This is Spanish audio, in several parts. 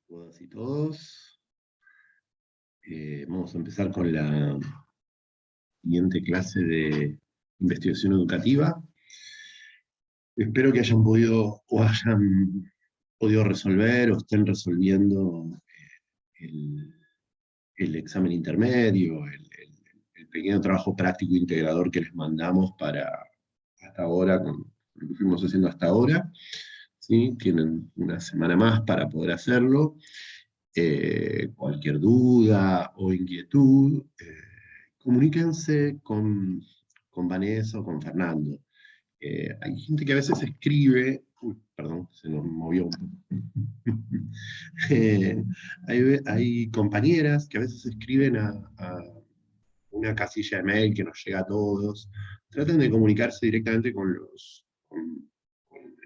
Todas y todos. Vamos a empezar con la siguiente clase de investigación educativa. Espero que hayan podido resolver o estén resolviendo el examen intermedio, el pequeño trabajo práctico integrador que les mandamos para hasta ahora, con lo que fuimos haciendo hasta ahora. ¿Sí? Tienen una semana más para poder hacerlo. Cualquier duda o inquietud, comuníquense con Vanessa o con Fernando. Hay gente que a veces escribe, perdón, se nos movió un poco. Hay compañeras que a veces escriben a una casilla de mail que nos llega a todos. Traten de comunicarse directamente en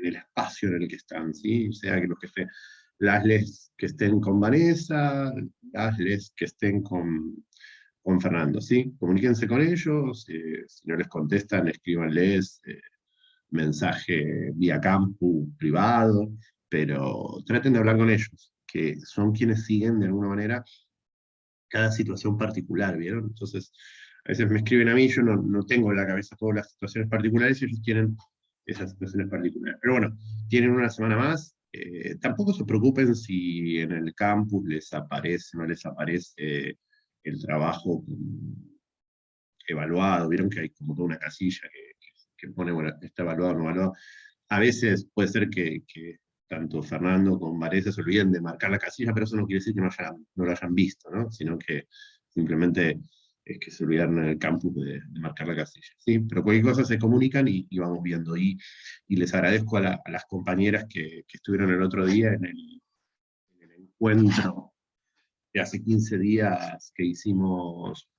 el espacio en el que están, ¿sí? O sea, que los que estén, las les que estén con Vanessa, las les que estén con Fernando, ¿sí? Comuníquense con ellos, si no les contestan, escríbanles mensaje vía campus privado, pero traten de hablar con ellos, que son quienes siguen de alguna manera cada situación particular, ¿vieron? Entonces, a veces me escriben a mí, yo no tengo en la cabeza todas las situaciones particulares y ellos tienen esas situaciones particulares. Pero bueno, tienen una semana más. Tampoco se preocupen si en el campus les aparece o no les aparece el trabajo evaluado. Vieron que hay como toda una casilla que pone, bueno, está evaluado o no evaluado. A veces puede ser que tanto Fernando como Vanessa se olviden de marcar la casilla, pero eso no quiere decir que no lo hayan visto, ¿no? Sino que simplemente es que se olvidaron en el campus de marcar la casilla, ¿sí? Pero cualquier cosa se comunican y vamos viendo. Y les agradezco a las compañeras que estuvieron el otro día en el encuentro de hace 15 días que hicimos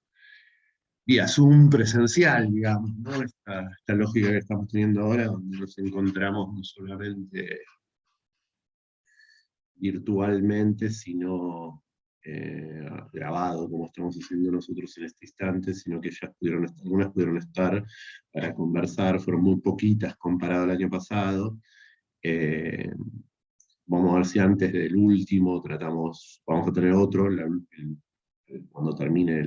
vía Zoom presencial, digamos, ¿no? Esta lógica que estamos teniendo ahora, donde nos encontramos no solamente virtualmente, sino grabado, como estamos haciendo nosotros en este instante, sino que ya algunas pudieron estar para conversar, fueron muy poquitas comparado al año pasado. Vamos a ver si antes del último vamos a tener otro, cuando termine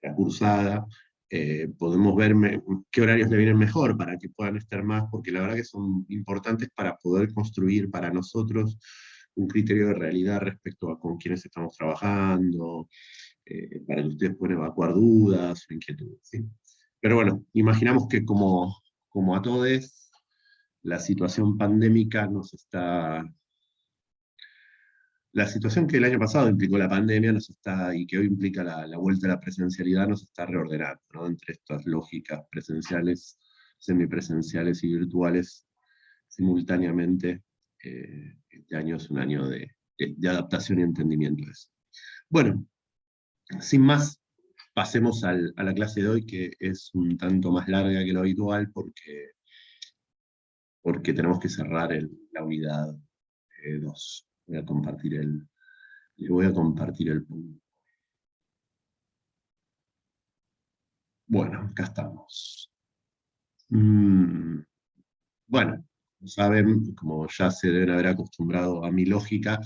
la cursada, podemos ver qué horarios le vienen mejor para que puedan estar más, porque la verdad que son importantes para poder construir para nosotros un criterio de realidad respecto a con quiénes estamos trabajando, para que ustedes puedan evacuar dudas o inquietudes, ¿sí? Pero bueno, imaginamos que como a todos, la situación pandémica la situación que el año pasado implicó la pandemia y que hoy implica la vuelta a la presencialidad nos está reordenando, ¿no? Entre estas lógicas presenciales, semipresenciales y virtuales simultáneamente. Este año es un año de adaptación y entendimiento de eso. Bueno, sin más, pasemos a la clase de hoy, que es un tanto más larga que lo habitual porque tenemos que cerrar la unidad 2. Les voy a compartir el punto. Bueno, acá estamos. Bueno, saben, como ya se deben haber acostumbrado a mi lógica,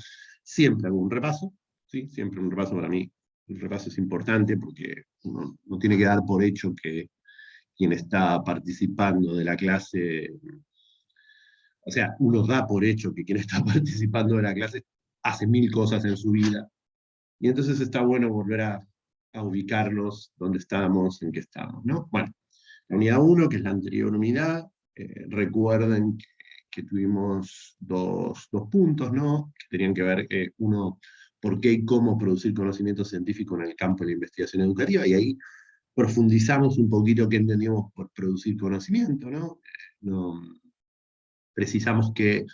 siempre hago un repaso, ¿sí? Siempre un repaso para mí. Un repaso es importante porque uno no tiene que dar por hecho que quien está participando de la clase, o sea, uno da por hecho que quien está participando de la clase hace 1000 cosas en su vida. Y entonces está bueno volver a ubicarnos dónde estamos, en qué estamos, ¿no? Bueno, la unidad 1, que es la anterior unidad, recuerden que tuvimos dos puntos, ¿no? Que tenían que ver, uno, por qué y cómo producir conocimiento científico en el campo de la investigación educativa, y ahí profundizamos un poquito qué entendíamos por producir conocimiento, ¿no? No precisamos qué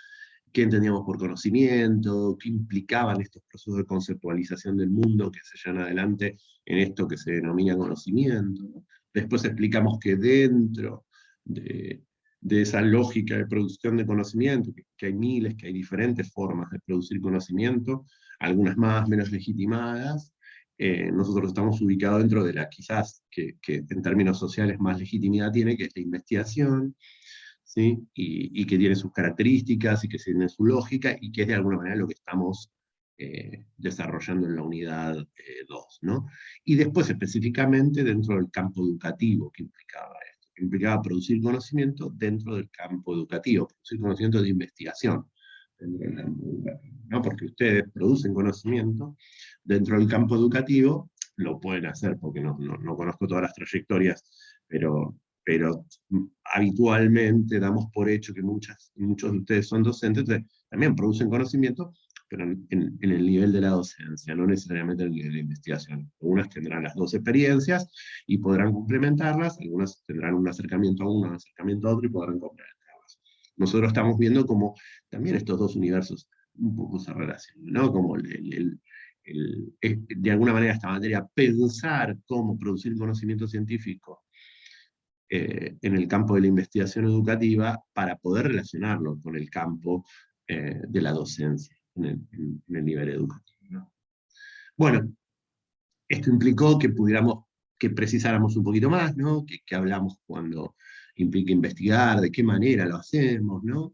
entendíamos por conocimiento, qué implicaban estos procesos de conceptualización del mundo que se llevan adelante en esto que se denomina conocimiento, ¿no? Después explicamos que dentro de esa lógica de producción de conocimiento, que hay miles, que hay diferentes formas de producir conocimiento, algunas más, menos legitimadas, nosotros estamos ubicados dentro de la quizás que en términos sociales más legitimidad tiene, que es la investigación, ¿sí? Y que tiene sus características y que tiene su lógica y que es de alguna manera lo que estamos desarrollando en la unidad 2, ¿no? Y después específicamente dentro del campo educativo que implicaba esto, que implicaba producir conocimiento dentro del campo educativo, producir conocimiento de investigación dentro del campo educativo, ¿no? Porque ustedes producen conocimiento dentro del campo educativo, lo pueden hacer porque no conozco todas las trayectorias, pero habitualmente damos por hecho que muchos de ustedes son docentes, entonces también producen conocimiento, pero en el nivel de la docencia, no necesariamente en el nivel de investigación. Algunas tendrán las dos experiencias y podrán complementarlas, algunas tendrán un acercamiento a uno, un acercamiento a otro y podrán complementarlas. Nosotros estamos viendo cómo también estos dos universos un poco se relacionan, ¿no? Como de alguna manera esta materia, pensar cómo producir conocimiento científico en el campo de la investigación educativa para poder relacionarlo con el campo de la docencia en el nivel educativo, ¿no? Bueno, esto implicó que que precisáramos un poquito más, ¿no? Que hablamos cuando implica investigar, de qué manera lo hacemos, ¿no?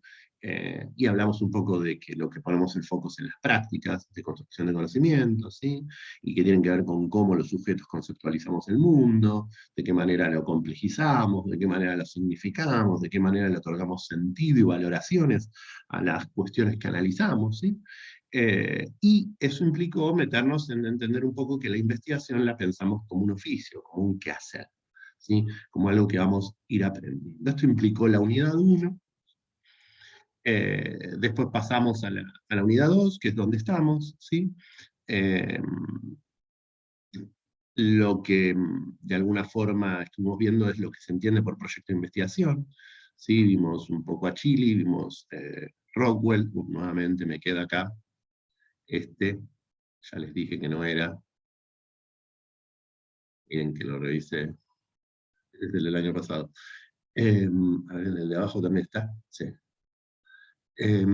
Y hablamos un poco de que lo que ponemos el foco es en las prácticas de construcción de conocimientos, ¿sí? Y que tienen que ver con cómo los sujetos conceptualizamos el mundo, de qué manera lo complejizamos, de qué manera lo significamos, de qué manera le otorgamos sentido y valoraciones a las cuestiones que analizamos, ¿sí? Y eso implicó meternos en entender un poco que la investigación la pensamos como un oficio, como un quehacer, ¿sí? Como algo que vamos a ir aprendiendo. Esto implicó la unidad 1, después pasamos a la unidad 2, que es donde estamos, ¿sí? Eh, lo que de alguna forma estuvimos viendo es lo que se entiende por proyecto de investigación, ¿sí? Vimos un poco a Chile, vimos Rockwell, nuevamente me queda acá, ya les dije que no era, miren que lo revisé desde el año pasado. A ver, el de abajo también está, sí. Eh,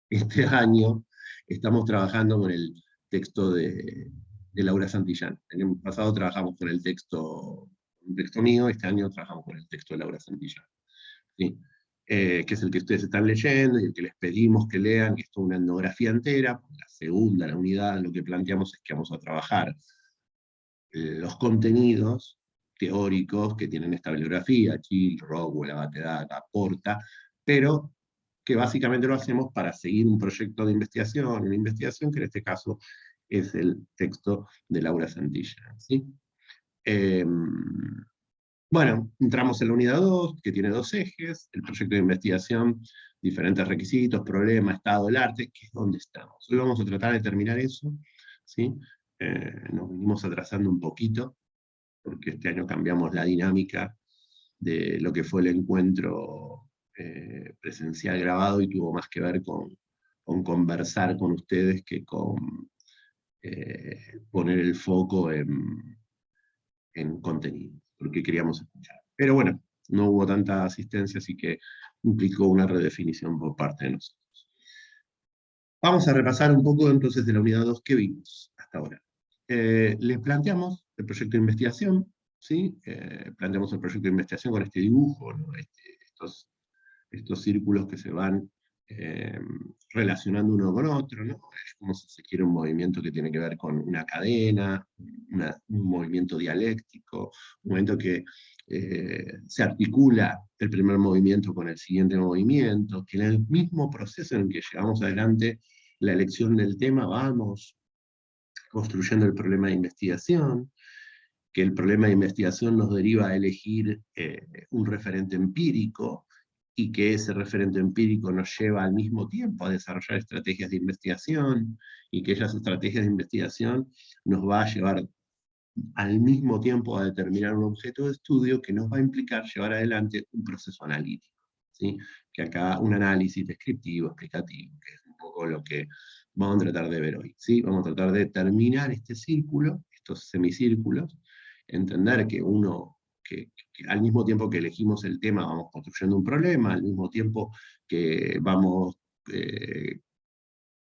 este año estamos trabajando con el texto de Laura Santillán. El año pasado trabajamos con un texto mío, este año trabajamos con el texto de Laura Santillán, ¿sí? Que es el que ustedes están leyendo y el que les pedimos que lean, que es toda una etnografía entera. La segunda, la unidad, lo que planteamos es que vamos a trabajar los contenidos teóricos que tienen esta bibliografía, Chill, Rockwell, Abatedata, Porta, pero que básicamente lo hacemos para seguir un proyecto de investigación, una investigación que en este caso es el texto de Laura Santillán, ¿sí? Bueno, entramos en la unidad 2, que tiene dos ejes, el proyecto de investigación, diferentes requisitos, problemas, estado del arte, que es donde estamos. Hoy vamos a tratar de terminar eso, ¿sí? Nos venimos atrasando un poquito, porque este año cambiamos la dinámica de lo que fue el encuentro presencial grabado y tuvo más que ver con conversar con ustedes que con poner el foco en contenido, porque queríamos escuchar. Pero bueno, no hubo tanta asistencia, así que implicó una redefinición por parte de nosotros. Vamos a repasar un poco entonces de la unidad 2 que vimos hasta ahora. Les planteamos el proyecto de investigación, ¿sí? Planteamos el proyecto de investigación con este dibujo, ¿no? Estos círculos que se van relacionando uno con otro, ¿no? Es como si se quiere un movimiento que tiene que ver con una cadena, un movimiento dialéctico, un movimiento que se articula el primer movimiento con el siguiente movimiento, que en el mismo proceso en el que llevamos adelante la elección del tema vamos construyendo el problema de investigación, que el problema de investigación nos deriva a elegir un referente empírico, y que ese referente empírico nos lleva al mismo tiempo a desarrollar estrategias de investigación, y que esas estrategias de investigación nos va a llevar al mismo tiempo a determinar un objeto de estudio que nos va a implicar llevar adelante un proceso analítico, ¿sí? Que acá un análisis descriptivo, explicativo, que es un poco lo que vamos a tratar de ver hoy, ¿sí? Vamos a tratar de terminar este círculo, estos semicírculos, entender que que al mismo tiempo que elegimos el tema vamos construyendo un problema, al mismo tiempo que vamos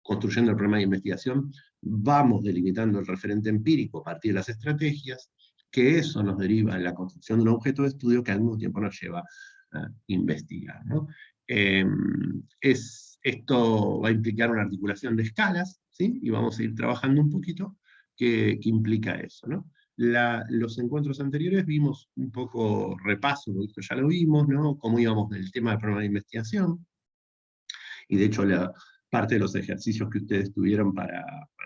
construyendo el problema de investigación, vamos delimitando el referente empírico a partir de las estrategias, que eso nos deriva en la construcción de un objeto de estudio que al mismo tiempo nos lleva a investigar, ¿no? Eh, Esto va a implicar una articulación de escalas, ¿sí? Y vamos a ir trabajando un poquito qué implica eso, ¿no? Los encuentros anteriores vimos un poco repaso, porque esto ya lo vimos, ¿no? Cómo íbamos del tema del programa de investigación, y de hecho parte de los ejercicios que ustedes tuvieron para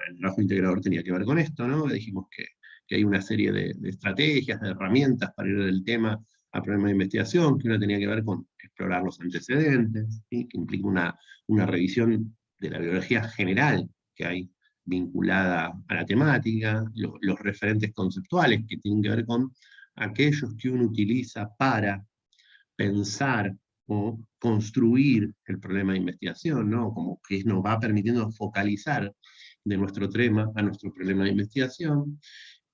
el trabajo integrador tenía que ver con esto, ¿no? Dijimos que hay una serie de estrategias, de herramientas para ir del tema al problema de investigación, que una tenía que ver con explorar los antecedentes, ¿sí? Que implica una revisión de la biología general que hay vinculada a la temática, los referentes conceptuales que tienen que ver con aquellos que uno utiliza para pensar o construir el problema de investigación, ¿no? Como que nos va permitiendo focalizar de nuestro tema a nuestro problema de investigación,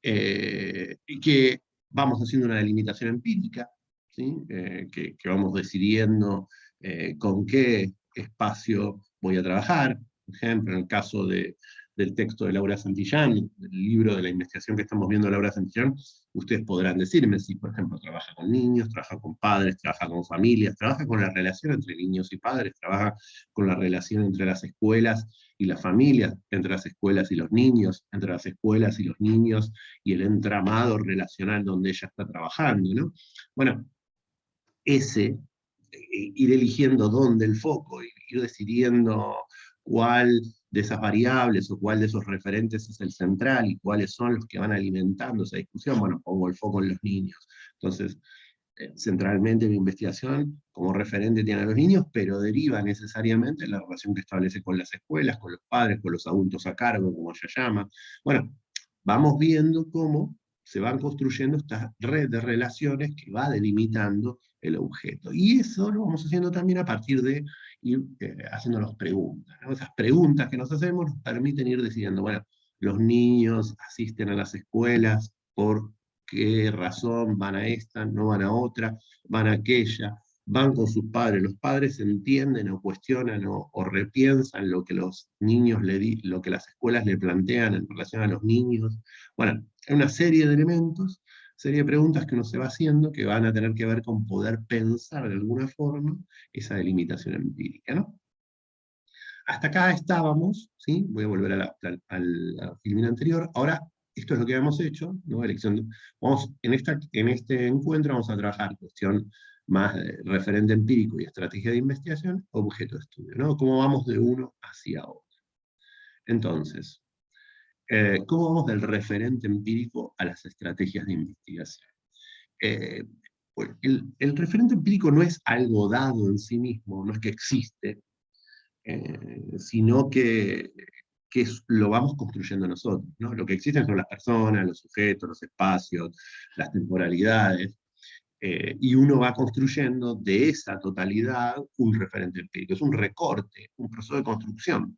y que vamos haciendo una delimitación empírica, ¿sí? Que vamos decidiendo con qué espacio voy a trabajar. Por ejemplo, en el caso del texto de Laura Santillán, del libro de la investigación que estamos viendo de Laura Santillán, ustedes podrán decirme si, por ejemplo, trabaja con niños, trabaja con padres, trabaja con familias, trabaja con la relación entre niños y padres, trabaja con la relación entre las escuelas y las familias, entre las escuelas y los niños, entre las escuelas y los niños y el entramado relacional donde ella está trabajando, ¿no? Bueno, ir eligiendo dónde el foco, ir decidiendo cuál de esas variables o cuál de esos referentes es el central y cuáles son los que van alimentando esa discusión, bueno, pongo el foco en los niños. Entonces, centralmente mi investigación como referente tiene a los niños, pero deriva necesariamente en la relación que establece con las escuelas, con los padres, con los adultos a cargo, como ella llama. Bueno, vamos viendo cómo se van construyendo esta red de relaciones que va delimitando el objeto. Y eso lo vamos haciendo también a partir de ir haciéndonos preguntas, ¿no? Esas preguntas que nos hacemos nos permiten ir decidiendo, bueno, los niños asisten a las escuelas por qué razón van a esta, no van a otra, van a aquella, van con sus padres, los padres entienden o cuestionan o repiensan lo que los niños lo que las escuelas le plantean en relación a los niños. Bueno, hay una serie de elementos, serie de preguntas que uno se va haciendo que van a tener que ver con poder pensar de alguna forma esa delimitación empírica, ¿no? Hasta acá estábamos, ¿sí? Voy a volver al filmina anterior. Ahora, esto es lo que habíamos hecho, ¿no? En este encuentro vamos a trabajar cuestión más de referente empírico y estrategia de investigación, objeto de estudio, ¿no? Cómo vamos de uno hacia otro. Entonces, ¿cómo vamos del referente empírico a las estrategias de investigación? Eh, pues, el referente empírico no es algo dado en sí mismo, no es que existe, sino lo vamos construyendo nosotros, ¿no? Lo que existen son las personas, los sujetos, los espacios, las temporalidades, y uno va construyendo de esa totalidad un referente empírico. Es un recorte, un proceso de construcción.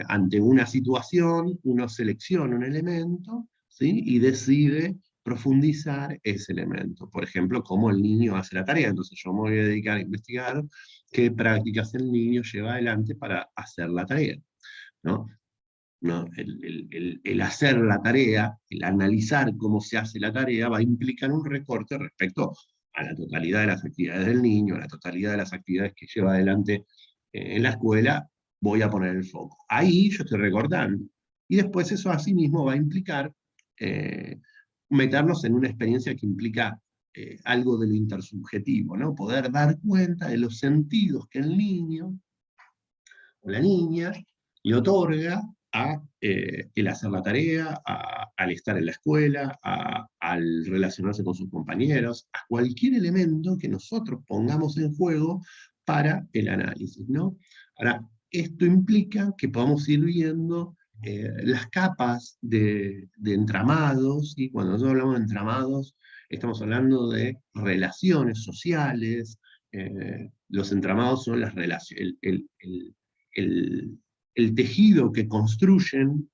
Ante una situación, uno selecciona un elemento, ¿sí? Y decide profundizar ese elemento. Por ejemplo, cómo el niño hace la tarea. Entonces yo me voy a dedicar a investigar qué prácticas el niño lleva adelante para hacer la tarea, ¿no? ¿No? El hacer la tarea, el analizar cómo se hace la tarea, va a implicar un recorte respecto a la totalidad de las actividades del niño, a la totalidad de las actividades que lleva adelante en la escuela, voy a poner el foco. Ahí yo estoy recortando. Y después eso asimismo va a implicar meternos en una experiencia que implica algo de lo intersubjetivo, ¿no? Poder dar cuenta de los sentidos que el niño o la niña le otorga a el hacer la tarea, al estar en la escuela, al relacionarse con sus compañeros, a cualquier elemento que nosotros pongamos en juego para el análisis, ¿no? Ahora, esto implica que podamos ir viendo las capas de entramados, y cuando nosotros hablamos de entramados, estamos hablando de relaciones sociales, los entramados son las relaciones, el, el tejido que construyen,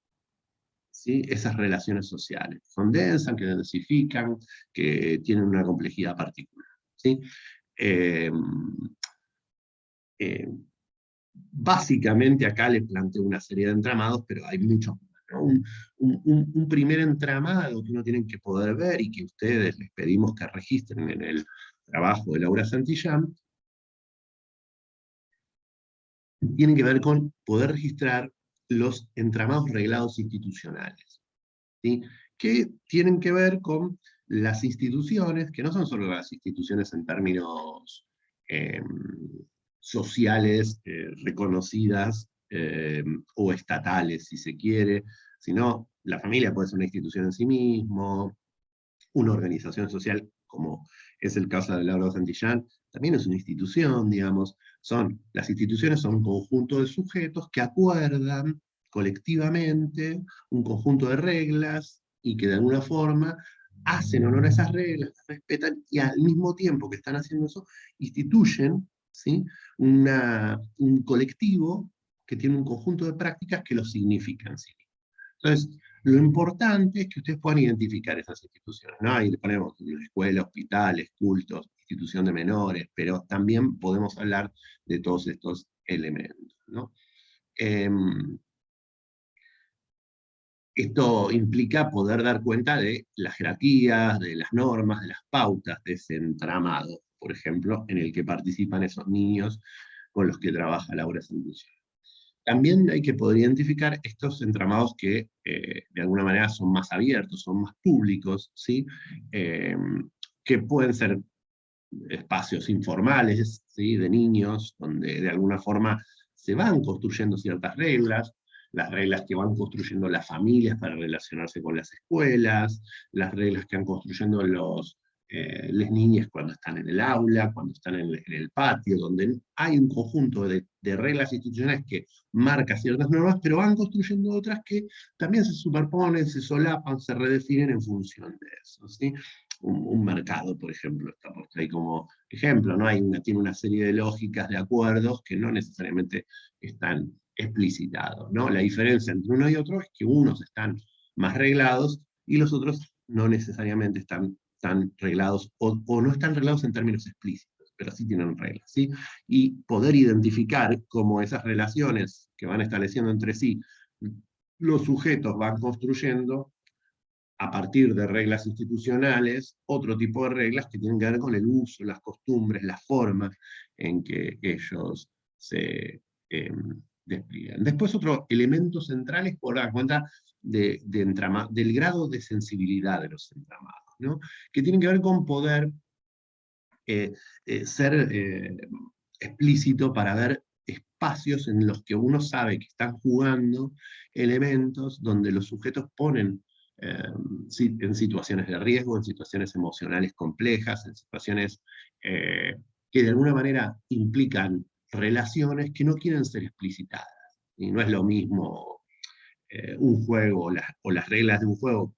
¿sí? Esas relaciones sociales, que condensan, que densifican, que tienen una complejidad particular, ¿sí? Eh, eh, Básicamente acá les planteo una serie de entramados, pero hay muchos más, ¿no? Un primer entramado que uno tiene que poder ver y que ustedes les pedimos que registren en el trabajo de Laura Santillán tienen que ver con poder registrar los entramados reglados institucionales, ¿sí? Que tienen que ver con las instituciones, que no son solo las instituciones en términos eh, sociales reconocidas o estatales, si se quiere, sino la familia puede ser una institución en sí mismo, una organización social, como es el caso de Laura Santillán, también es una institución, digamos. Las instituciones son un conjunto de sujetos que acuerdan colectivamente un conjunto de reglas y que de alguna forma hacen honor a esas reglas, las respetan y al mismo tiempo que están haciendo eso, instituyen, ¿sí?, un colectivo que tiene un conjunto de prácticas que lo significan, ¿sí? Entonces, lo importante es que ustedes puedan identificar esas instituciones, ¿no? Ahí le ponemos escuela, hospitales, cultos, institución de menores, pero también podemos hablar de todos estos elementos, ¿no? Esto implica poder dar cuenta de las jerarquías, de las normas, de las pautas de ese entramado, por ejemplo, en el que participan esos niños con los que trabaja Laura Santucci. También hay que poder identificar estos entramados que de alguna manera son más abiertos, son más públicos, ¿sí? Eh, que pueden ser espacios informales, ¿sí?, de niños, donde de alguna forma se van construyendo ciertas reglas, las reglas que van construyendo las familias para relacionarse con las escuelas, las reglas que van construyendo las niñas cuando están en el aula, cuando están en el patio, donde hay un conjunto de reglas institucionales que marca ciertas normas, pero van construyendo otras que también se superponen, se solapan, se redefinen en función de eso, ¿sí? Un mercado, por ejemplo, está puesto ahí como ejemplo, ¿no? Tiene una serie de lógicas, de acuerdos que no necesariamente están explicitados, ¿no? La diferencia entre uno y otro es que unos están más reglados y los otros no necesariamente están tan reglados o no están reglados en términos explícitos, pero sí tienen reglas, ¿sí? Y poder identificar cómo esas relaciones que van estableciendo entre sí los sujetos van construyendo a partir de reglas institucionales, otro tipo de reglas que tienen que ver con el uso, las costumbres, las formas en que ellos se despliegan. Después otro elemento central es por dar cuenta del grado de sensibilidad de los entramados, ¿no? Que tienen que ver con poder ser explícito para ver espacios en los que uno sabe que están jugando elementos donde los sujetos ponen eh, en situaciones de riesgo, en situaciones emocionales complejas, en situaciones que de alguna manera implican relaciones que no quieren ser explicitadas. Y no es lo mismo un juego o las reglas de un juego,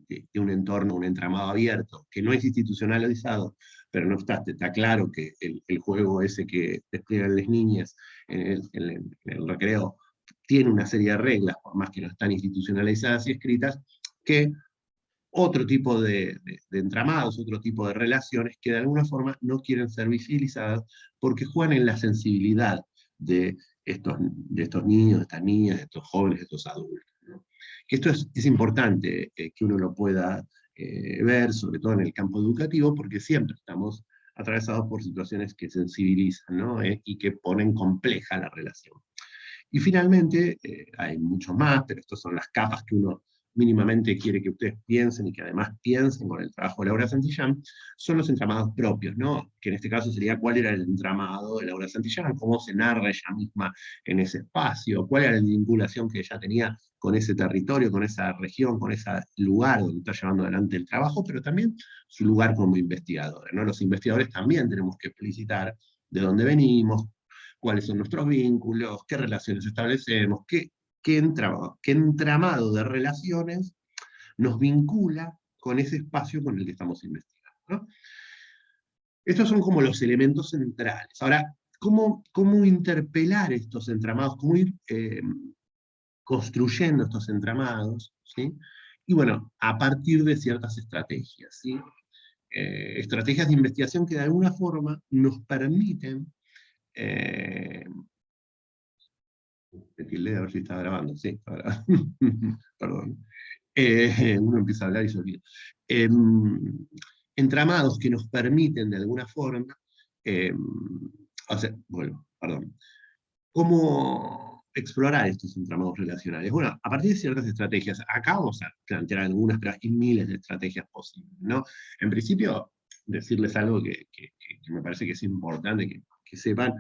de un entorno, un entramado abierto, que no es institucionalizado, pero no obstante, está claro que el juego ese que despliegan las niñas en el recreo tiene una serie de reglas, por más que no están institucionalizadas y escritas, que otro tipo de entramados, otro tipo de relaciones que de alguna forma no quieren ser visibilizadas porque juegan en la sensibilidad de estos niños, de estas niñas, de estos jóvenes, de estos adultos, ¿no? Que esto es importante que uno lo pueda ver, sobre todo en el campo educativo, porque siempre estamos atravesados por situaciones que sensibilizan, ¿no? Y que ponen compleja la relación. Y finalmente, hay muchos más, pero estas son las capas que uno mínimamente quiere que ustedes piensen y que además piensen con el trabajo de Laura Santillán, son los entramados propios, ¿no? Que en este caso sería cuál era el entramado de Laura Santillán, cómo se narra ella misma en ese espacio, cuál era la vinculación que ella tenía con ese territorio, con esa región, con ese lugar donde está llevando adelante el trabajo, pero también su lugar como investigadora, ¿no? Los investigadores también tenemos que explicitar de dónde venimos, cuáles son nuestros vínculos, qué relaciones establecemos, qué entramado de relaciones nos vincula con ese espacio con el que estamos investigando, ¿no? Estos son como los elementos centrales. Ahora, ¿cómo interpelar estos entramados? ¿Cómo ir construyendo estos entramados? ¿Sí? Y bueno, a partir de ciertas estrategias, ¿sí? Estrategias de investigación que de alguna forma nos permiten me tildé a ver si está grabando, sí, está grabando. Perdón. Uno empieza a hablar y se olvida. Entramados que nos permiten de alguna forma, o sea, bueno, perdón. ¿Cómo explorar estos entramados relacionales? Bueno, a partir de ciertas estrategias, acá vamos a plantear algunas, pero hay miles de estrategias posibles, ¿no? En principio, decirles algo que me parece que es importante que sepan,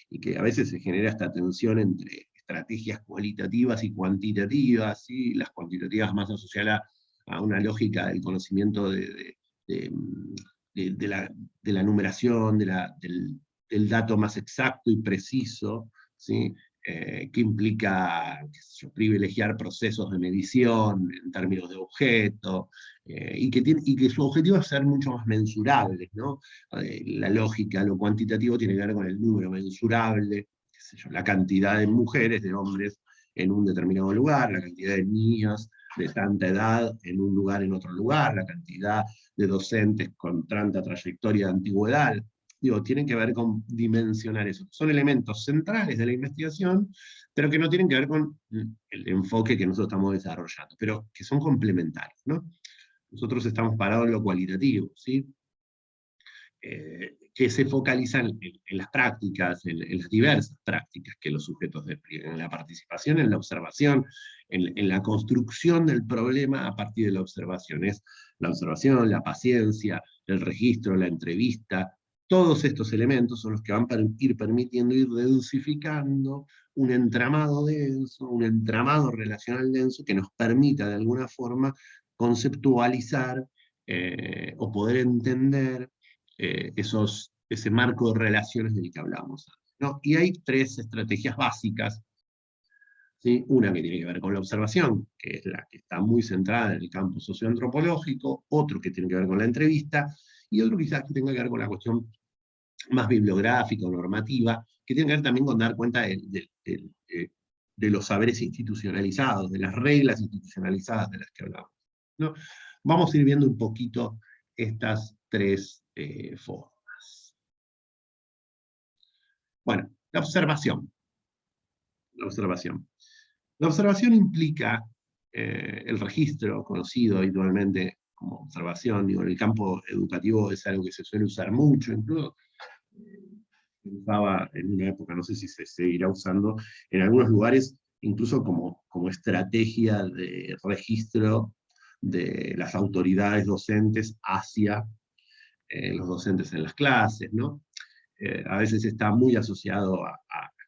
y que a veces se genera esta tensión entre estrategias cualitativas y cuantitativas, ¿sí? Las cuantitativas más asociadas a una lógica del conocimiento de, de la numeración, del dato más exacto y preciso, ¿sí? Que implica, qué sé yo, privilegiar procesos de medición en términos de objeto, y que su objetivo es ser mucho más mensurables, ¿no? La lógica, lo cuantitativo tiene que ver con el número mensurable, qué sé yo, la cantidad de mujeres, de hombres en un determinado lugar, la cantidad de niños de tanta edad en un lugar, en otro lugar, la cantidad de docentes con tanta trayectoria de antigüedad. Digo, tienen que ver con dimensionar eso. Son elementos centrales de la investigación, pero que no tienen que ver con el enfoque que nosotros estamos desarrollando, pero que son complementarios, ¿no? Nosotros estamos parados en lo cualitativo, ¿sí? Que se focalizan en las prácticas, en las diversas prácticas que los sujetos despliegan, en la participación, en la observación, en la construcción del problema a partir de la observación. Es la observación, la paciencia, el registro, la entrevista, todos estos elementos son los que van a ir permitiendo ir densificando un entramado denso, un entramado relacional denso que nos permita de alguna forma conceptualizar o poder entender ese marco de relaciones del que hablábamos antes, ¿no? Y hay tres estrategias básicas, ¿sí? Una que tiene que ver con la observación, que es la que está muy centrada en el campo socioantropológico, otro que tiene que ver con la entrevista, y otro quizás que tenga que ver con la cuestión más bibliográfica o normativa, que tiene que ver también con dar cuenta de los saberes institucionalizados, de las reglas institucionalizadas de las que hablamos, ¿no? Vamos a ir viendo un poquito estas tres formas. Bueno, la observación. La observación. La observación implica el registro, conocido habitualmente como observación, digo, en el campo educativo es algo que se suele usar mucho, incluso se usaba en una época, no sé si se seguirá usando, en algunos lugares, incluso como estrategia de registro de las autoridades docentes hacia los docentes en las clases, ¿no? A veces está muy asociado a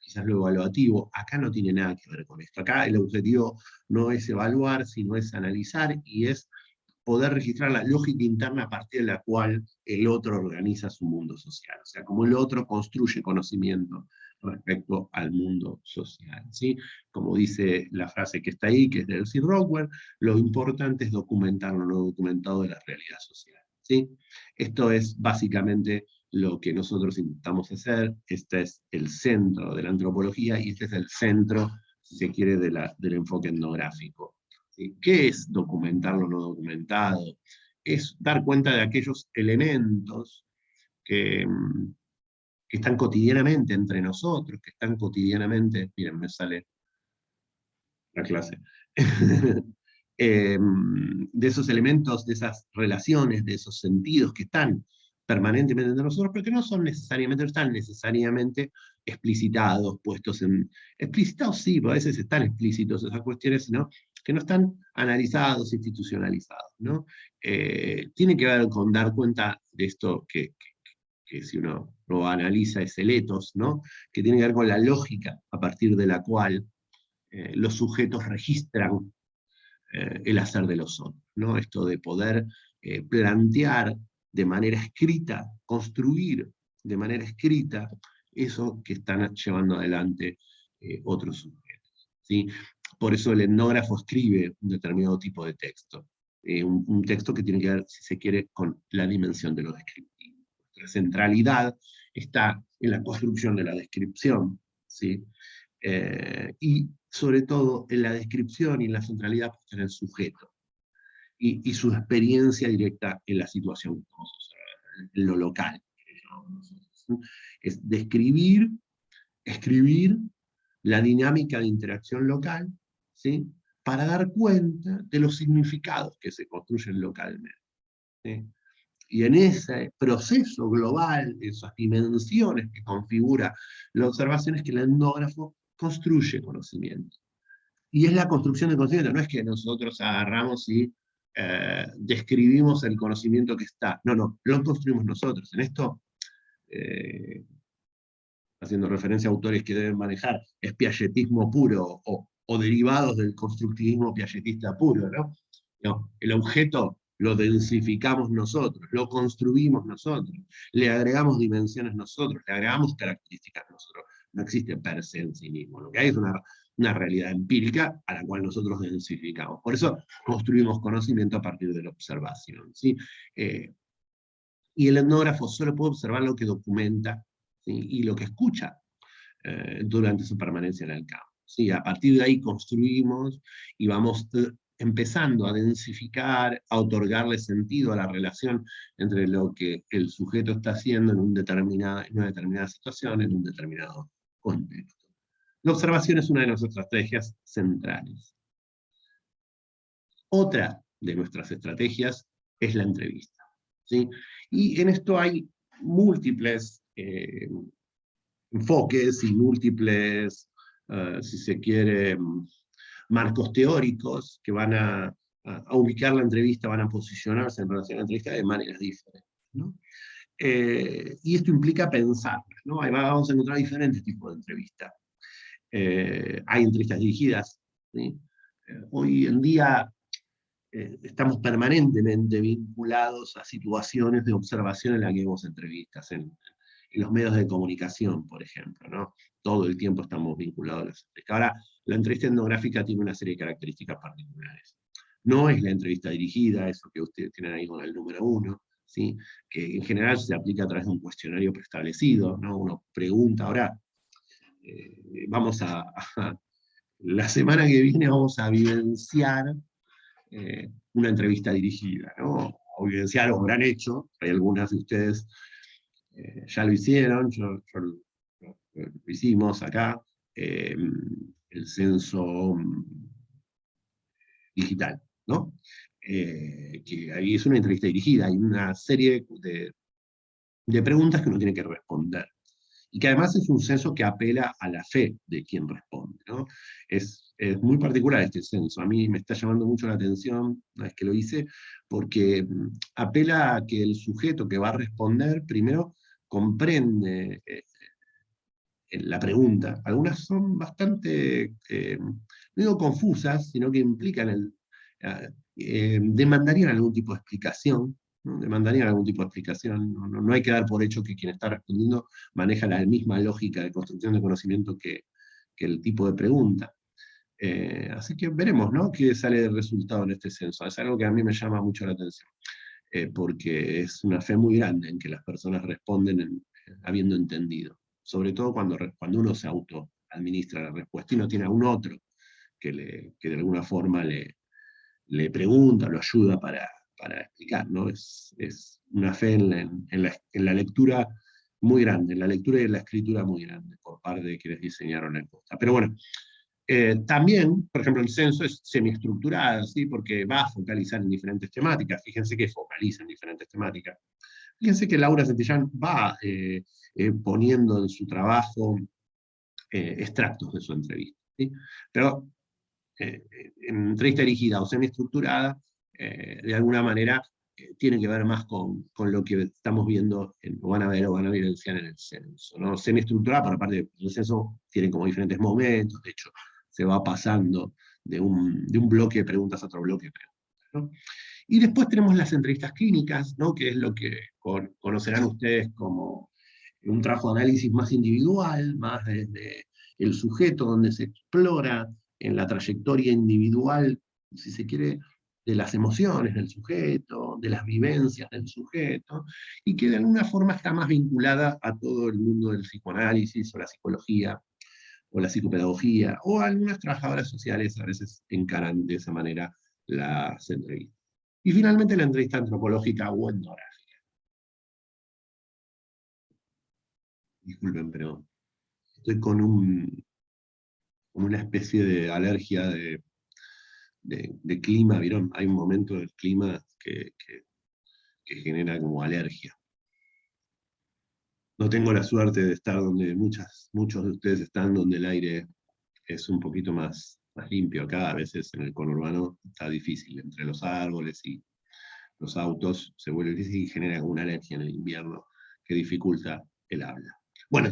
quizás lo evaluativo. Acá no tiene nada que ver con esto. Acá el objetivo no es evaluar, sino es analizar y es poder registrar la lógica interna a partir de la cual el otro organiza su mundo social. O sea, cómo el otro construye conocimiento respecto al mundo social, ¿sí? Como dice la frase que está ahí, que es de Elsie Rockwell, lo importante es documentar lo no documentado de la realidad social, ¿sí? Esto es básicamente lo que nosotros intentamos hacer. Este es el centro de la antropología y este es el centro, si se quiere, del enfoque etnográfico. ¿Sí? ¿Qué es documentar lo no documentado? Es dar cuenta de aquellos elementos que, que están cotidianamente entre nosotros, que están cotidianamente, miren, me sale la clase, de esos elementos, de esas relaciones, de esos sentidos que están permanentemente entre nosotros, pero que no son necesariamente, no están necesariamente explicitados, puestos en... Explicitados sí, pero a veces están explícitos esas cuestiones, ¿no? Que no están analizados, institucionalizados, ¿no? Tiene que ver con dar cuenta de esto que si uno lo analiza es el ethos, ¿no? Que tiene que ver con la lógica a partir de la cual los sujetos registran el hacer de los otros, ¿no? Esto de poder plantear de manera escrita, construir de manera escrita eso que están llevando adelante otros sujetos, ¿sí? Por eso el etnógrafo escribe un determinado tipo de texto, un texto que tiene que ver, si se quiere, con la dimensión de lo descriptivo. La centralidad está en la construcción de la descripción, ¿sí? Y sobre todo en la descripción y en la centralidad en el sujeto y su experiencia directa en la situación que estamos observando, en lo local. Es describir, escribir la dinámica de interacción local, ¿sí? Para dar cuenta de los significados que se construyen localmente, ¿sí? Y en ese proceso global, esas dimensiones que configura la observación, es que el etnógrafo construye conocimiento. Y es la construcción del conocimiento, no es que nosotros agarramos y describimos el conocimiento que está. No, no, lo construimos nosotros. En esto, haciendo referencia a autores que deben manejar, es piagetismo puro o derivados del constructivismo piagetista puro, ¿no? No, el objeto lo densificamos nosotros, lo construimos nosotros, le agregamos dimensiones nosotros, le agregamos características nosotros. No existe per se en sí mismo. Lo que hay es una realidad empírica a la cual nosotros densificamos. Por eso construimos conocimiento a partir de la observación, ¿sí? Y el etnógrafo solo puede observar lo que documenta, ¿sí? Y lo que escucha durante su permanencia en el campo. ¿Sí? A partir de ahí construimos y vamos empezando a densificar, a otorgarle sentido a la relación entre lo que el sujeto está haciendo en una determinada situación, en un determinado contexto. La observación es una de nuestras estrategias centrales. Otra de nuestras estrategias es la entrevista, ¿sí? Y en esto hay múltiples enfoques y múltiples, si se quiere, marcos teóricos que van a ubicar la entrevista, van a posicionarse en relación a la entrevista de maneras diferentes, ¿no? Y esto implica pensar, ¿no? Ahí vamos a encontrar diferentes tipos de entrevistas. Hay entrevistas dirigidas, ¿sí? Hoy en día estamos permanentemente vinculados a situaciones de observación en las que vemos entrevistas, en los medios de comunicación, por ejemplo, ¿no? Todo el tiempo estamos vinculados a las entrevistas. Ahora, la entrevista etnográfica tiene una serie de características particulares. No es la entrevista dirigida, eso que ustedes tienen ahí con el número 1, ¿sí? Que en general se aplica a través de un cuestionario preestablecido, ¿no? Uno pregunta, ahora vamos la semana que viene vamos a vivenciar una entrevista dirigida, ¿no? O vivenciar, o habrán hecho, hay algunas de ustedes ya lo hicieron, lo hicimos acá, el censo digital, ¿no? Que ahí es una entrevista dirigida, hay una serie de preguntas que uno tiene que responder. Y que además es un censo que apela a la fe de quien responde, ¿no? Es muy particular este censo. A mí me está llamando mucho la atención, una vez que lo hice, porque apela a que el sujeto que va a responder, primero, comprende la pregunta. Algunas son bastante, no digo confusas, sino que implican demandarían algún tipo de explicación, ¿no? Demandarían algún tipo de explicación. No hay que dar por hecho que quien está respondiendo maneja la misma lógica de construcción de conocimiento que el tipo de pregunta. Así que veremos, ¿no?, qué sale del resultado en este censo. Es algo que a mí me llama mucho la atención, porque es una fe muy grande en que las personas responden habiendo entendido. Sobre todo cuando uno se auto-administra la respuesta y no tiene a un otro que de alguna forma le pregunta, lo ayuda para explicar, ¿no? Es una fe en la lectura muy grande, en la lectura y en la escritura muy grande por parte de quienes diseñaron la encuesta. Pero bueno, también, por ejemplo, el censo es semiestructurado, ¿sí? Porque va a focalizar en diferentes temáticas. Fíjense que focaliza en diferentes temáticas. Fíjense que Laura Santillán va poniendo en su trabajo extractos de su entrevista, ¿sí? Pero en entrevista dirigida o semiestructurada, de alguna manera tiene que ver más con lo que estamos viendo, o van a ver o van a evidenciar en el censo, ¿no? Semiestructurada, por parte del censo, tiene como diferentes momentos, de hecho, se va pasando de un bloque de preguntas a otro bloque de preguntas, ¿no? Y después tenemos las entrevistas clínicas, ¿no?, que es lo que conocerán ustedes como un trabajo de análisis más individual, más desde el sujeto, donde se explora en la trayectoria individual, si se quiere, de las emociones del sujeto, de las vivencias del sujeto, y que de alguna forma está más vinculada a todo el mundo del psicoanálisis o la psicología o la psicopedagogía, o algunas trabajadoras sociales a veces encaran de esa manera las entrevistas. Y finalmente la entrevista antropológica o etnográfica. Disculpen, pero estoy con una especie de alergia de clima, ¿vieron? Hay un momento del clima que que genera como alergia. No tengo la suerte de estar donde muchos de ustedes están, donde el aire es un poquito más limpio. Acá a veces en el conurbano está difícil, entre los árboles y los autos se vuelve difícil y genera una alergia en el invierno que dificulta el habla. Bueno,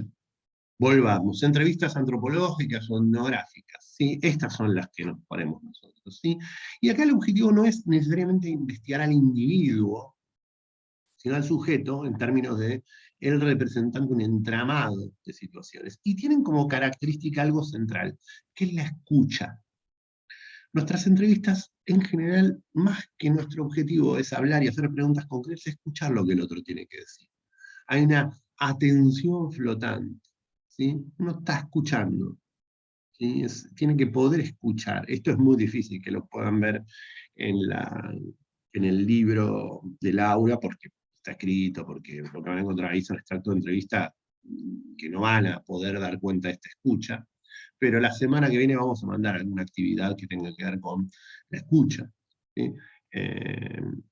volvamos. Entrevistas antropológicas o etnográficas, ¿sí? Estas son las que nos ponemos nosotros, ¿sí? Y acá el objetivo no es necesariamente investigar al individuo, sino al sujeto en términos de él representando un entramado de situaciones. Y tienen como característica algo central, que es la escucha. Nuestras entrevistas, en general, más que nuestro objetivo es hablar y hacer preguntas concretas, es escuchar lo que el otro tiene que decir. Hay una atención flotante, ¿sí? Uno está escuchando, ¿sí? Tiene que poder escuchar. Esto es muy difícil que lo puedan ver en el libro de Laura, porque está escrito, porque van a encontrar ahí son extractos de entrevista que no van a poder dar cuenta de esta escucha, pero la semana que viene vamos a mandar alguna actividad que tenga que ver con la escucha. ¿Sí?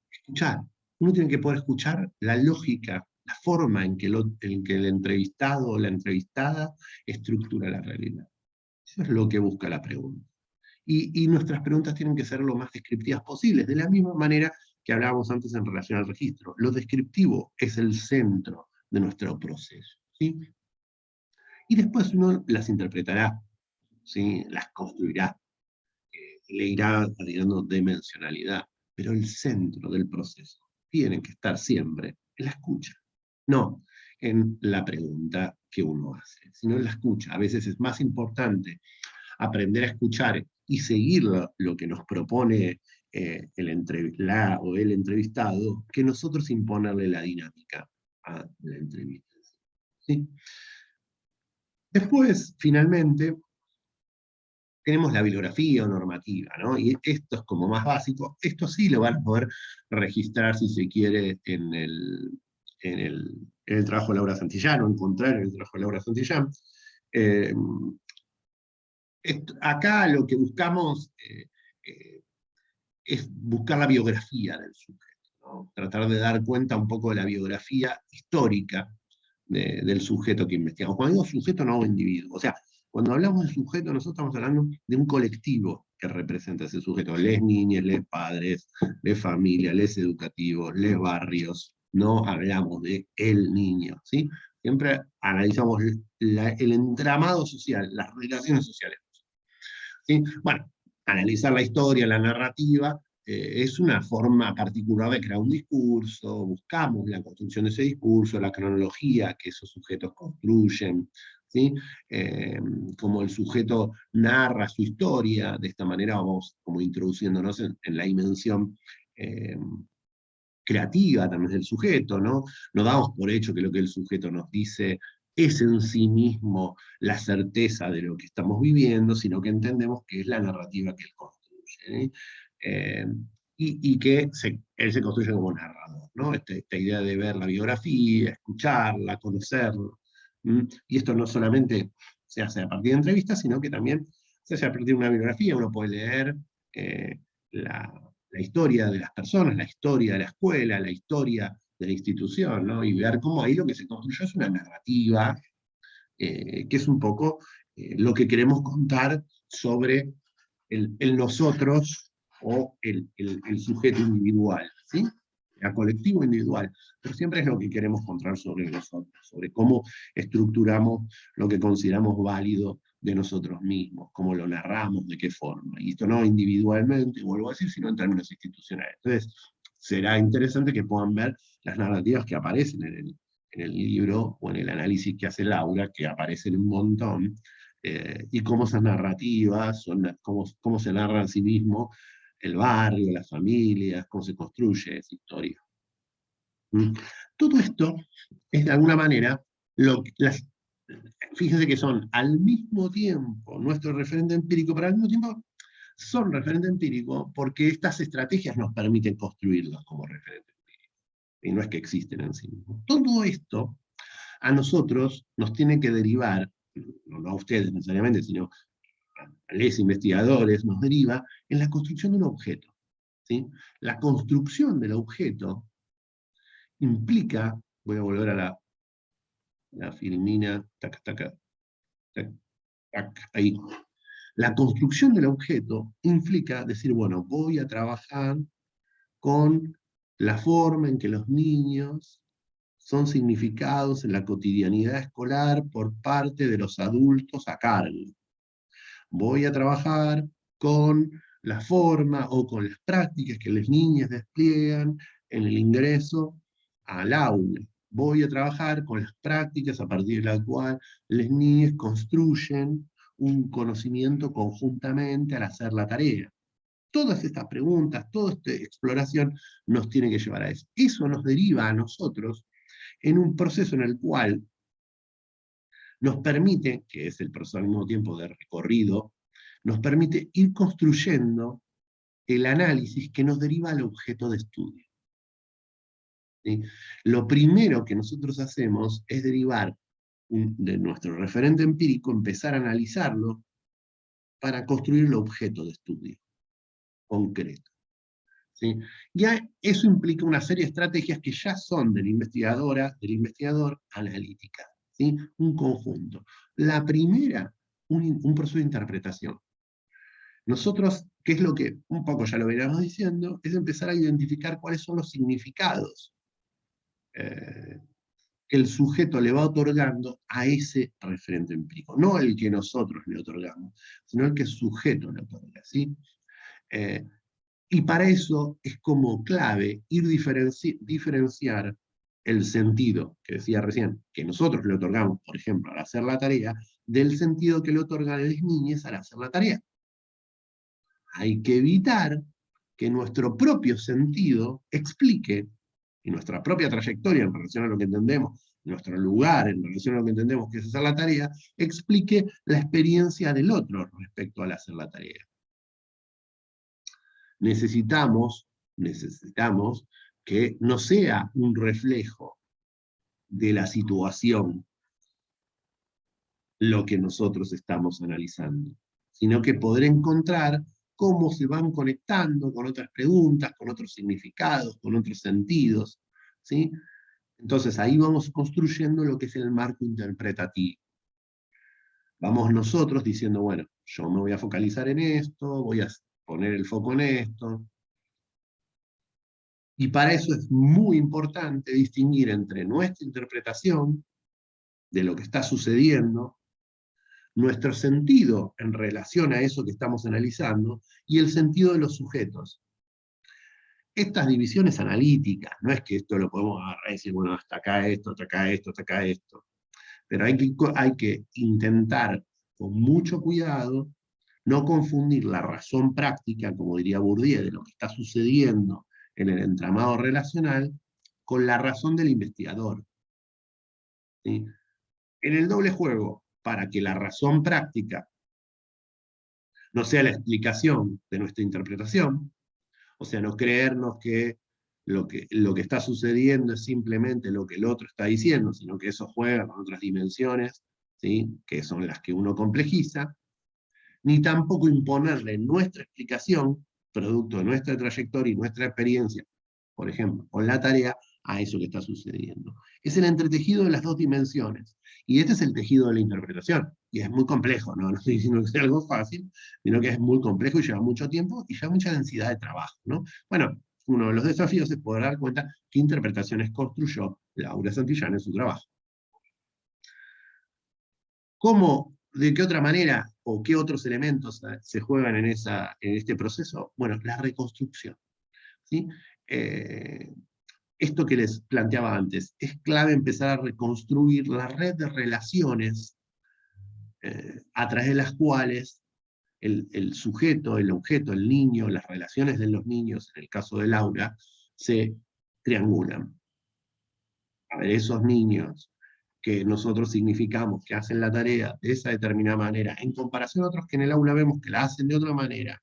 Escuchar. Uno tiene que poder escuchar la lógica, la forma en que el entrevistado o la entrevistada estructura la realidad. Eso es lo que busca la pregunta. Y nuestras preguntas tienen que ser lo más descriptivas posibles, de la misma manera que hablábamos antes en relación al registro. Lo descriptivo es el centro de nuestro proceso, ¿sí? Y después uno las interpretará, ¿sí? Las construirá, le irá agregando dimensionalidad, pero el centro del proceso tiene que estar siempre en la escucha, no en la pregunta que uno hace, sino en la escucha. A veces es más importante aprender a escuchar y seguir lo que nos propone la o el entrevistado, que nosotros imponerle la dinámica a la entrevista. ¿Sí? Después, finalmente, tenemos la bibliografía o normativa, ¿no? Y esto es como más básico. Esto sí lo van a poder registrar, si se quiere, en el trabajo de Laura Santillán, o encontrar en el trabajo de Laura Santillán. Eh, Acá lo que buscamos es buscar la biografía del sujeto, ¿no? Tratar de dar cuenta un poco de la biografía histórica del sujeto que investigamos. Cuando digo sujeto, no individuo. O sea, cuando hablamos de sujeto, nosotros estamos hablando de un colectivo que representa a ese sujeto. Les niñas, les padres, les familia, les educativos, les barrios. No hablamos de el niño, ¿sí? Siempre analizamos el entramado social, las relaciones sociales. ¿Sí? Bueno, analizar la historia, la narrativa, es una forma particular de crear un discurso, buscamos la construcción de ese discurso, la cronología que esos sujetos construyen, ¿sí? Como el sujeto narra su historia, de esta manera vamos como introduciéndonos en la dimensión creativa también del sujeto, ¿no? No damos por hecho que lo que el sujeto nos dice es en sí mismo la certeza de lo que estamos viviendo, sino que entendemos que es la narrativa que él construye, ¿eh? Eh, y que él se construye como narrador, ¿no? Esta idea de ver la biografía, escucharla, conocerla. Y esto no solamente se hace a partir de entrevistas, sino que también se hace a partir de una biografía. Uno puede leer la historia de las personas, la historia de la escuela, la historia de la institución, ¿no? Y ver cómo ahí lo que se construyó es una narrativa, que es un poco lo que queremos contar sobre el nosotros o el sujeto individual, ¿sí? A colectivo individual, pero siempre es lo que queremos contar sobre nosotros, sobre cómo estructuramos lo que consideramos válido de nosotros mismos, cómo lo narramos, de qué forma. Y esto no individualmente, vuelvo a decir, sino en términos institucionales. Entonces, será interesante que puedan ver las narrativas que aparecen en el libro o en el análisis que hace Laura, que aparecen un montón, y cómo esas narrativas, cómo se narra a sí mismo el barrio, las familias, cómo se construye esa historia. ¿Mm? Todo esto es de alguna manera, fíjense que son al mismo tiempo nuestro referente empírico, pero al mismo tiempo son referente empírico porque estas estrategias nos permiten construirlos como referente empírico. Y no es que existen en sí mismos. Todo esto a nosotros nos tiene que derivar, no a ustedes necesariamente, sino a los investigadores, nos deriva en la construcción de un objeto. ¿Sí? La construcción del objeto implica, voy a volver a la filmina, tac, tac, tac, tac, ahí. La construcción del objeto implica decir, bueno, voy a trabajar con la forma en que los niños son significados en la cotidianidad escolar por parte de los adultos a cargo. Voy a trabajar con la forma o con las prácticas que las niñas despliegan en el ingreso al aula. Voy a trabajar con las prácticas a partir de la cual las niñas construyen un conocimiento conjuntamente al hacer la tarea. Todas estas preguntas, toda esta exploración nos tiene que llevar a eso. Eso nos deriva a nosotros en un proceso en el cual nos permite, que es el proceso al mismo tiempo de recorrido, nos permite ir construyendo el análisis que nos deriva al objeto de estudio. ¿Sí? Lo primero que nosotros hacemos es derivar de nuestro referente empírico, empezar a analizarlo para construir el objeto de estudio concreto. ¿Sí? Ya eso implica una serie de estrategias que ya son de la investigadora, del investigador, analítica. ¿Sí? Un conjunto. La primera, un proceso de interpretación. Nosotros, ¿qué es lo que un poco ya lo veníamos diciendo? Es empezar a identificar cuáles son los significados que el sujeto le va otorgando a ese referente empírico. No el que nosotros le otorgamos, sino el que el sujeto le otorga. ¿Sí? Y para eso es como clave ir diferenciar el sentido, que decía recién, que nosotros le otorgamos, por ejemplo, al hacer la tarea, del sentido que le otorgan las niñas al hacer la tarea. Hay que evitar que nuestro propio sentido explique, y nuestra propia trayectoria en relación a lo que entendemos, nuestro lugar en relación a lo que entendemos que es hacer la tarea, explique la experiencia del otro respecto al hacer la tarea. Necesitamos que no sea un reflejo de la situación lo que nosotros estamos analizando, sino que poder encontrar cómo se van conectando con otras preguntas, con otros significados, con otros sentidos, ¿sí? Entonces ahí vamos construyendo lo que es el marco interpretativo. Vamos nosotros diciendo, bueno, yo me voy a focalizar en esto, voy a poner el foco en esto. Y para eso es muy importante distinguir entre nuestra interpretación de lo que está sucediendo, nuestro sentido en relación a eso que estamos analizando, y el sentido de los sujetos. Estas divisiones analíticas, no es que esto lo podemos agarrar y decir, bueno, hasta acá esto, hasta acá esto, hasta acá esto. Pero hay que intentar, con mucho cuidado, no confundir la razón práctica, como diría Bourdieu, de lo que está sucediendo en el entramado relacional, con la razón del investigador. ¿Sí? En el doble juego, para que la razón práctica no sea la explicación de nuestra interpretación, o sea, no creernos que lo que está sucediendo es simplemente lo que el otro está diciendo, sino que eso juega con otras dimensiones, ¿sí? Que son las que uno complejiza, ni tampoco imponerle nuestra explicación, producto de nuestra trayectoria y nuestra experiencia, por ejemplo, con la tarea, a eso que está sucediendo. Es el entretejido de las dos dimensiones. Y este es el tejido de la interpretación. Y es muy complejo, ¿no? No estoy diciendo que sea algo fácil, sino que es muy complejo y lleva mucho tiempo y lleva mucha densidad de trabajo, ¿no? Bueno, uno de los desafíos es poder dar cuenta qué interpretaciones construyó Laura Santillán en su trabajo. ¿Cómo, de qué otra manera o qué otros elementos se juegan en este proceso? Bueno, la reconstrucción. ¿Sí? Esto que les planteaba antes, es clave empezar a reconstruir la red de relaciones a través de las cuales el sujeto, el objeto, el niño, las relaciones de los niños, en el caso de Laura, se triangulan. A ver, esos niños que nosotros significamos que hacen la tarea de esa determinada manera, en comparación a otros que en el aula vemos que la hacen de otra manera,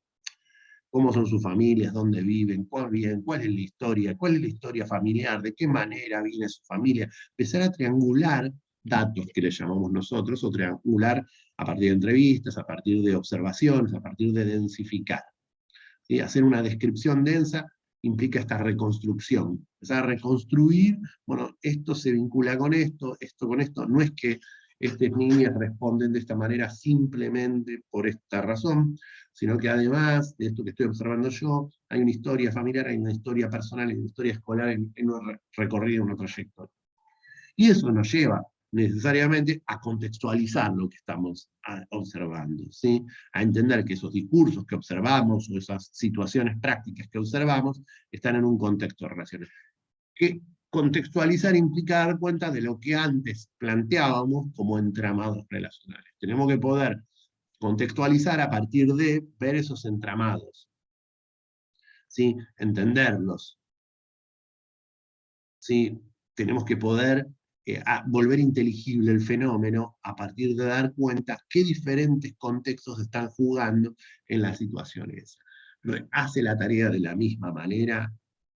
cómo son sus familias, dónde viven, cuál es la historia familiar, de qué manera viene su familia, empezar a triangular datos que le llamamos nosotros, o triangular a partir de entrevistas, a partir de observaciones, a partir de densificar. ¿Sí? Hacer una descripción densa implica esta reconstrucción. Empezar a reconstruir, bueno, esto se vincula con esto con esto. No es que estas niñas responden de esta manera simplemente por esta razón, sino que además de esto que estoy observando yo, hay una historia familiar, hay una historia personal, hay una historia escolar en un recorrido, en una trayectoria. Y eso nos lleva necesariamente a contextualizar lo que estamos observando, ¿sí? A entender que esos discursos que observamos o esas situaciones prácticas que observamos están en un contexto relacional. Que contextualizar implica dar cuenta de lo que antes planteábamos como entramados relacionales. Tenemos que poder contextualizar a partir de ver esos entramados, ¿sí? Entenderlos, ¿sí? Tenemos que poder volver inteligible el fenómeno a partir de dar cuenta qué diferentes contextos están jugando en las situaciones. Hace la tarea de la misma manera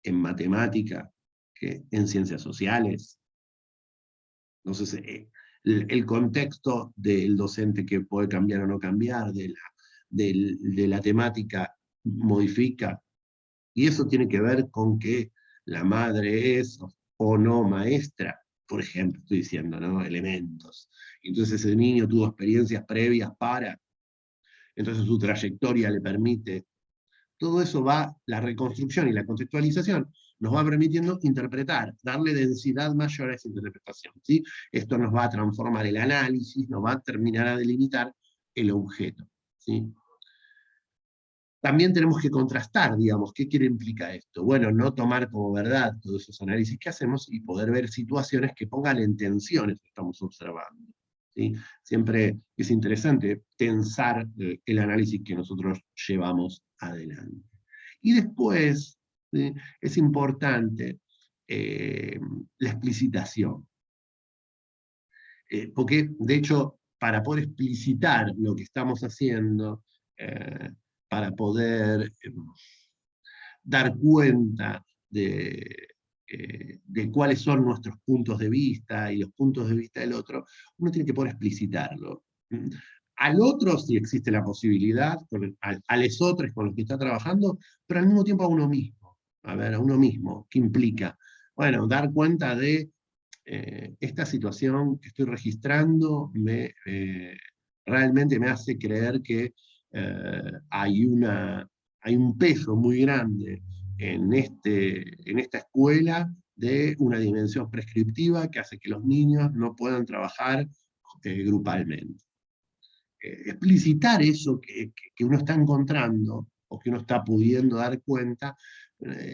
en matemática que en ciencias sociales. Entonces, el contexto del docente que puede cambiar o no cambiar, de la temática modifica, y eso tiene que ver con que la madre es o no maestra, por ejemplo, estoy diciendo, ¿no? Elementos. Entonces ese niño tuvo experiencias previas entonces su trayectoria le permite. Todo eso va, la reconstrucción y la contextualización, nos va permitiendo interpretar, darle densidad mayor a esa interpretación, ¿sí? Esto nos va a transformar el análisis, nos va a terminar a delimitar el objeto, ¿sí? También tenemos que contrastar, digamos, ¿qué quiere implicar esto? Bueno, no tomar como verdad todos esos análisis que hacemos y poder ver situaciones que pongan en tensión eso que estamos observando, ¿sí? Siempre es interesante tensar el análisis que nosotros llevamos adelante. Y después, ¿sí? Es importante la explicitación, porque de hecho, para poder explicitar lo que estamos haciendo, eh, para poder dar cuenta de cuáles son nuestros puntos de vista y los puntos de vista del otro, uno tiene que poder explicitarlo. Al otro sí existe la posibilidad, a los otros con los que está trabajando, pero al mismo tiempo a uno mismo. A ver, a uno mismo, ¿qué implica? Bueno, dar cuenta de esta situación que estoy registrando realmente me hace creer que hay un peso muy grande en esta escuela de una dimensión prescriptiva que hace que los niños no puedan trabajar grupalmente. Explicitar eso que uno está encontrando o que uno está pudiendo dar cuenta,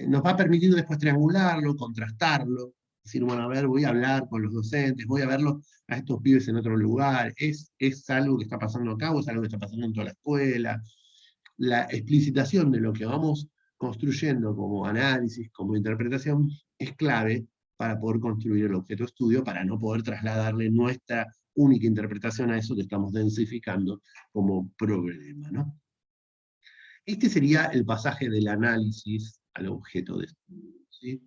nos va a permitir después triangularlo, contrastarlo, decir, bueno, a ver, voy a hablar con los docentes, voy a verlos a estos pibes en otro lugar, es algo que está pasando acá o es algo que está pasando en toda la escuela. La explicitación de lo que vamos construyendo como análisis, como interpretación, es clave para poder construir el objeto de estudio, para no poder trasladarle nuestra única interpretación a eso que estamos densificando como problema, ¿no? Este sería el pasaje del análisis al objeto de estudio, ¿sí?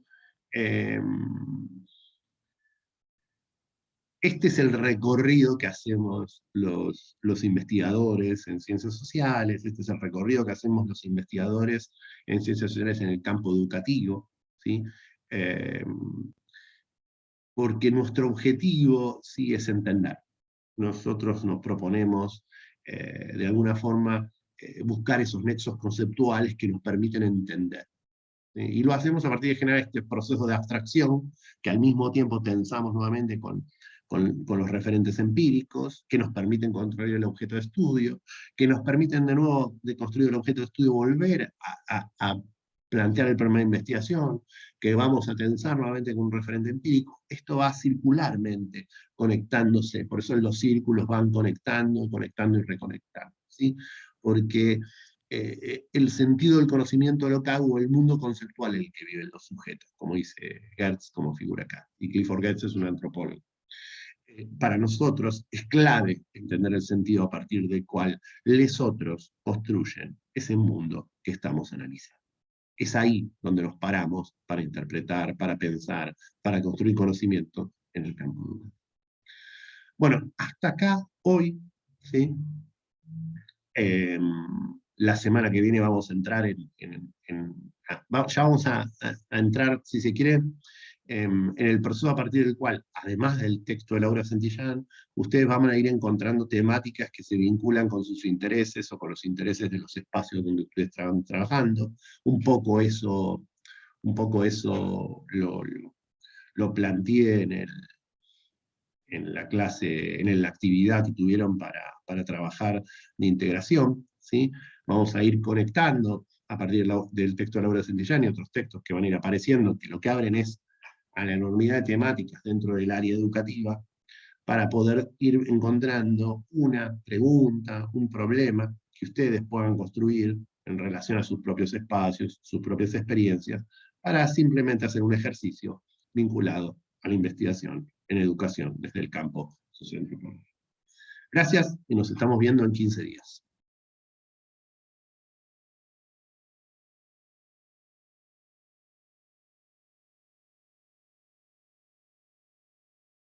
Este es el recorrido que hacemos los investigadores en ciencias sociales, este es el recorrido que hacemos los investigadores en ciencias sociales en el campo educativo, ¿sí? Eh, porque nuestro objetivo sí es entender. Nosotros nos proponemos, de alguna forma, buscar esos nexos conceptuales que nos permiten entender. Y lo hacemos a partir de generar este proceso de abstracción, que al mismo tiempo tensamos nuevamente con los referentes empíricos, que nos permiten construir el objeto de estudio, que nos permiten de nuevo, de construir el objeto de estudio, volver a plantear el problema de investigación, que vamos a tensar nuevamente con un referente empírico. Esto va circularmente conectándose, por eso los círculos van conectando, conectando y reconectando, ¿sí? Porque el sentido del conocimiento local o el mundo conceptual en el que viven los sujetos, como dice Gertz como figura acá, y Clifford Geertz es un antropólogo. Para nosotros es clave entender el sentido a partir del cual los otros construyen ese mundo que estamos analizando. Es ahí donde nos paramos para interpretar, para pensar, para construir conocimiento en el campo educativo. Bueno, hasta acá hoy, ¿sí? La semana que viene vamos a entrar en ya vamos a entrar, si se quiere, en el proceso a partir del cual, además del texto de Laura Santillán, ustedes van a ir encontrando temáticas que se vinculan con sus intereses o con los intereses de los espacios donde ustedes están trabajando. Un poco eso, lo planteé en la clase, en la actividad que tuvieron para trabajar de integración, ¿sí? Vamos a ir conectando a partir del texto de Laura Santillán y otros textos que van a ir apareciendo, que lo que abren es a la enormidad de temáticas dentro del área educativa, para poder ir encontrando una pregunta, un problema que ustedes puedan construir en relación a sus propios espacios, sus propias experiencias, para simplemente hacer un ejercicio vinculado a la investigación en educación desde el campo socioantropológico. Gracias y nos estamos viendo en 15 días.